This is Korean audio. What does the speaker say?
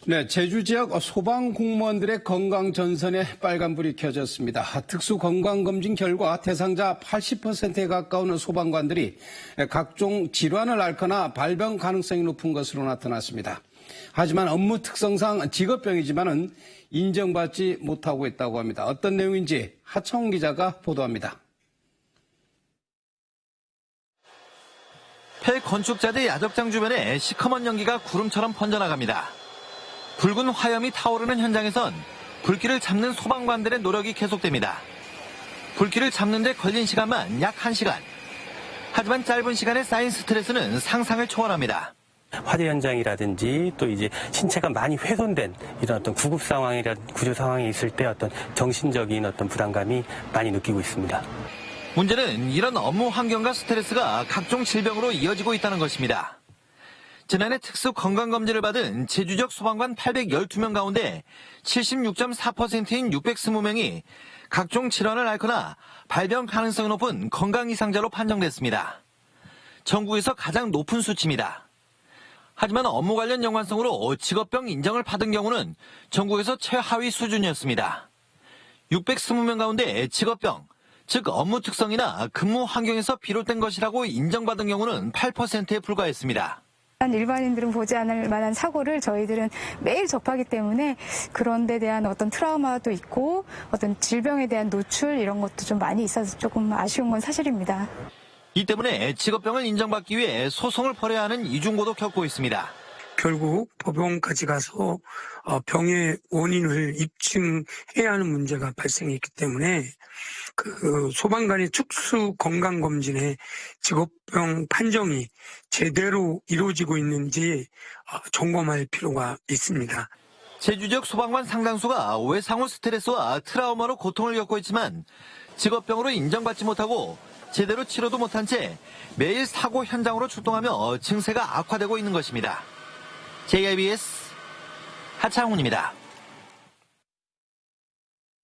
네, 제주 지역 소방 공무원들의 건강 전선에 빨간불이 켜졌습니다. 특수 건강검진 결과 대상자 80%에 가까운 소방관들이 각종 질환을 앓거나 발병 가능성이 높은 것으로 나타났습니다. 하지만 업무 특성상 직업병이지만은 인정받지 못하고 있다고 합니다. 어떤 내용인지 하청훈 기자가 보도합니다. 폐건축자재 야적장 주변에 시커먼 연기가 구름처럼 퍼져나갑니다. 붉은 화염이 타오르는 현장에선 불길을 잡는 소방관들의 노력이 계속됩니다. 불길을 잡는 데 걸린 시간만 약 1시간. 하지만 짧은 시간에 쌓인 스트레스는 상상을 초월합니다. 화재 현장이라든지 또 이제 신체가 많이 훼손된 이런 어떤 구급 상황이라 구조 상황이 있을 때 어떤 정신적인 어떤 부담감이 많이 느끼고 있습니다. 문제는 이런 업무 환경과 스트레스가 각종 질병으로 이어지고 있다는 것입니다. 지난해 특수 건강검진을 받은 제주 지역 소방관 812명 가운데 76.4%인 620명이 각종 질환을 앓거나 발병 가능성이 높은 건강 이상자로 판정됐습니다. 전국에서 가장 높은 수치입니다. 하지만 업무 관련 연관성으로 직업병 인정을 받은 경우는 전국에서 최하위 수준이었습니다. 620명 가운데 직업병, 즉 업무 특성이나 근무 환경에서 비롯된 것이라고 인정받은 경우는 8%에 불과했습니다. 일반인들은 보지 않을 만한 사고를 저희들은 매일 접하기 때문에 그런 데 대한 어떤 트라우마도 있고 어떤 질병에 대한 노출 이런 것도 좀 많이 있어서 조금 아쉬운 건 사실입니다. 이 때문에 직업병을 인정받기 위해 소송을 벌여야 하는 이중고도 겪고 있습니다. 결국 법원까지 가서 병의 원인을 입증해야 하는 문제가 발생했기 때문에 그 소방관의 특수 건강검진의 직업병 판정이 제대로 이루어지고 있는지 점검할 필요가 있습니다. 제주 지역 소방관 상당수가 외상후 스트레스와 트라우마로 고통을 겪고 있지만 직업병으로 인정받지 못하고 제대로 치료도 못한 채 매일 사고 현장으로 출동하며 증세가 악화되고 있는 것입니다. JIBS 하창훈입니다.